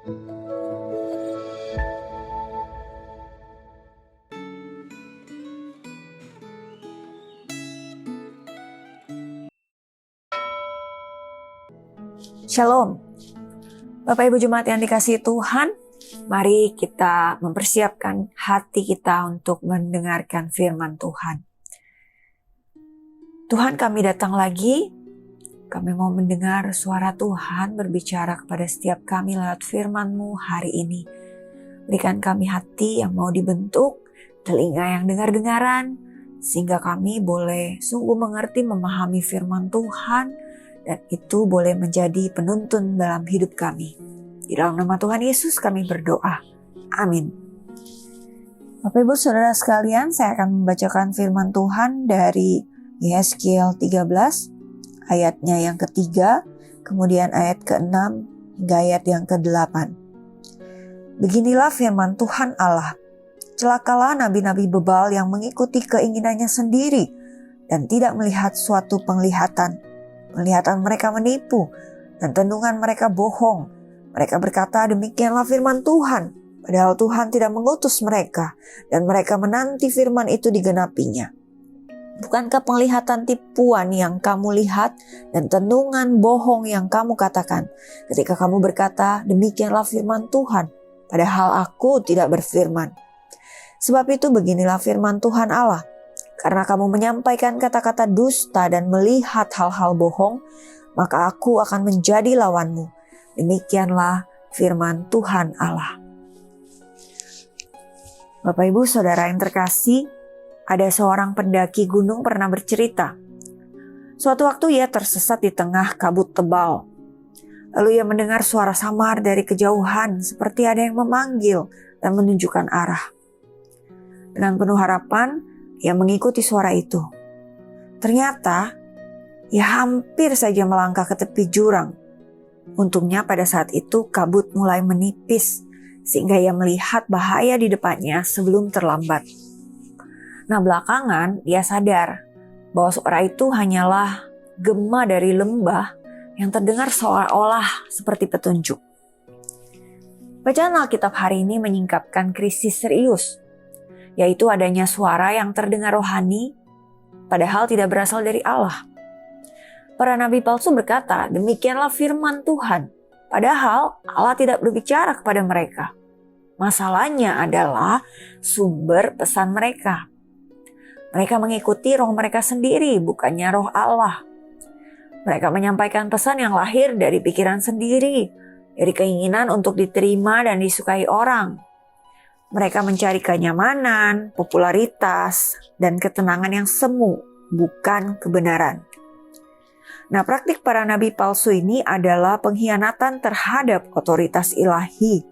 Shalom, Bapak Ibu Jemaat yang dikasihi Tuhan, mari kita mempersiapkan hati kita untuk mendengarkan firman Tuhan. Tuhan, kami datang lagi, kami mau mendengar suara Tuhan berbicara kepada setiap kami lewat firman-Mu hari ini. Berikan kami hati yang mau dibentuk, telinga yang dengar-dengaran, sehingga kami boleh sungguh mengerti, memahami firman Tuhan, dan itu boleh menjadi penuntun dalam hidup kami. Di dalam nama Tuhan Yesus kami berdoa. Amin. Bapak Ibu Saudara sekalian, saya akan membacakan firman Tuhan dari Yesaya 13, ayatnya yang ketiga, kemudian ayat ke-6 hingga ayat yang ke-8. Beginilah firman Tuhan Allah. Celakalah nabi-nabi bebal yang mengikuti keinginannya sendiri dan tidak melihat suatu penglihatan. Penglihatan mereka menipu dan tendungan mereka bohong. Mereka berkata, demikianlah firman Tuhan, padahal Tuhan tidak mengutus mereka dan mereka menanti firman itu digenapinya. Bukankah penglihatan tipuan yang kamu lihat dan tendungan bohong yang kamu katakan ketika kamu berkata, demikianlah firman Tuhan, padahal aku tidak berfirman. Sebab itu beginilah firman Tuhan Allah. Karena kamu menyampaikan kata-kata dusta dan melihat hal-hal bohong, maka aku akan menjadi lawanmu. Demikianlah firman Tuhan Allah. Bapak Ibu Saudara yang terkasih, ada seorang pendaki gunung pernah bercerita. Suatu waktu ia tersesat di tengah kabut tebal. Lalu ia mendengar suara samar dari kejauhan seperti ada yang memanggil dan menunjukkan arah. Dengan penuh harapan, ia mengikuti suara itu. Ternyata, ia hampir saja melangkah ke tepi jurang. Untungnya pada saat itu kabut mulai menipis, sehingga ia melihat bahaya di depannya sebelum terlambat. Nah, belakangan dia sadar bahwa suara itu hanyalah gema dari lembah yang terdengar seolah-olah seperti petunjuk. Bacaan Alkitab hari ini menyingkapkan krisis serius, yaitu adanya suara yang terdengar rohani, padahal tidak berasal dari Allah. Para nabi palsu berkata, demikianlah firman Tuhan, padahal Allah tidak berbicara kepada mereka. Masalahnya adalah sumber pesan mereka. Mereka mengikuti roh mereka sendiri, bukannya roh Allah. Mereka menyampaikan pesan yang lahir dari pikiran sendiri, dari keinginan untuk diterima dan disukai orang. Mereka mencari kenyamanan, popularitas, dan ketenangan yang semu, bukan kebenaran. Nah, praktik para nabi palsu ini adalah pengkhianatan terhadap otoritas ilahi.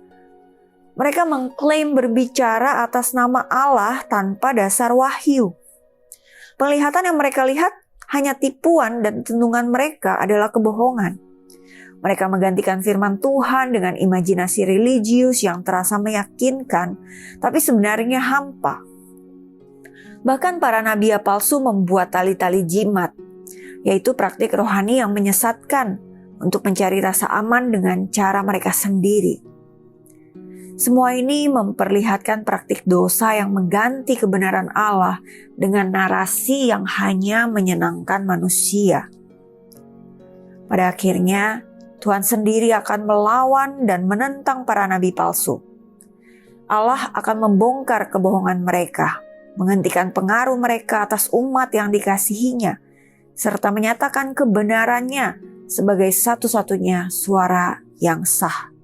Mereka mengklaim berbicara atas nama Allah tanpa dasar wahyu. Penglihatan yang mereka lihat hanya tipuan dan tendungan mereka adalah kebohongan. Mereka menggantikan firman Tuhan dengan imajinasi religius yang terasa meyakinkan, tapi sebenarnya hampa. Bahkan para nabi palsu membuat tali-tali jimat, yaitu praktik rohani yang menyesatkan untuk mencari rasa aman dengan cara mereka sendiri. Semua ini memperlihatkan praktik dosa yang mengganti kebenaran Allah dengan narasi yang hanya menyenangkan manusia. Pada akhirnya, Tuhan sendiri akan melawan dan menentang para nabi palsu. Allah akan membongkar kebohongan mereka, menghentikan pengaruh mereka atas umat yang dikasihinya, serta menyatakan kebenarannya sebagai satu-satunya suara yang sah.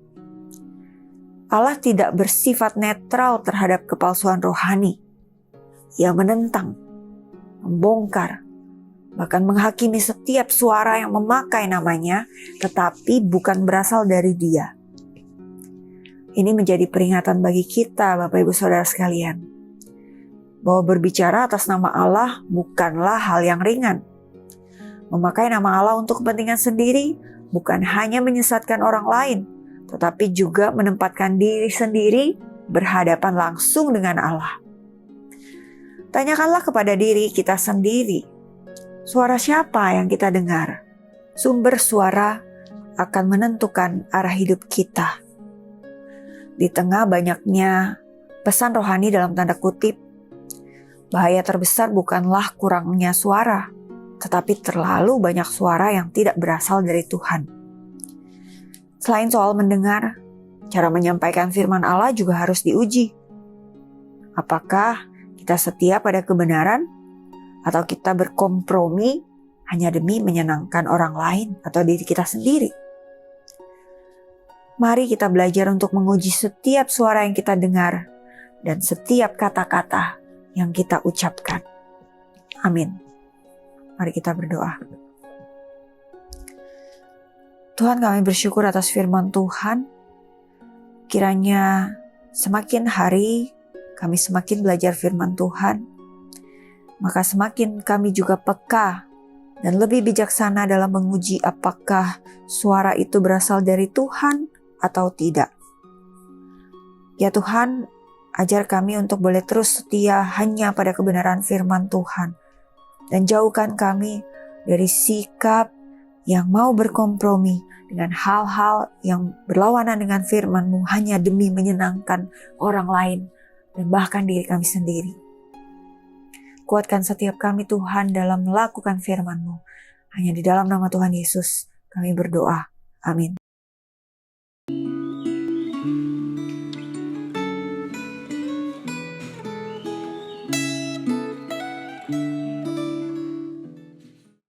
Allah tidak bersifat netral terhadap kepalsuan rohani. Ia menentang, membongkar, bahkan menghakimi setiap suara yang memakai namanya, tetapi bukan berasal dari Dia. Ini menjadi peringatan bagi kita, Bapak Ibu Saudara sekalian, bahwa berbicara atas nama Allah bukanlah hal yang ringan. Memakai nama Allah untuk kepentingan sendiri bukan hanya menyesatkan orang lain, tetapi juga menempatkan diri sendiri berhadapan langsung dengan Allah. Tanyakanlah kepada diri kita sendiri, suara siapa yang kita dengar? Sumber suara akan menentukan arah hidup kita. Di tengah banyaknya pesan rohani dalam tanda kutip, bahaya terbesar bukanlah kurangnya suara, tetapi terlalu banyak suara yang tidak berasal dari Tuhan. Selain soal mendengar, cara menyampaikan firman Allah juga harus diuji. Apakah kita setia pada kebenaran atau kita berkompromi hanya demi menyenangkan orang lain atau diri kita sendiri? Mari kita belajar untuk menguji setiap suara yang kita dengar dan setiap kata-kata yang kita ucapkan. Amin. Mari kita berdoa. Tuhan, kami bersyukur atas firman Tuhan. Kiranya semakin hari kami semakin belajar firman Tuhan, maka semakin kami juga peka dan lebih bijaksana dalam menguji apakah suara itu berasal dari Tuhan atau tidak. Ya Tuhan, ajar kami untuk boleh terus setia hanya pada kebenaran firman Tuhan. Dan jauhkan kami dari sikap yang mau berkompromi dengan hal-hal yang berlawanan dengan firman-Mu hanya demi menyenangkan orang lain dan bahkan diri kami sendiri. Kuatkan setiap kami Tuhan dalam melakukan firman-Mu. Hanya di dalam nama Tuhan Yesus kami berdoa. Amin.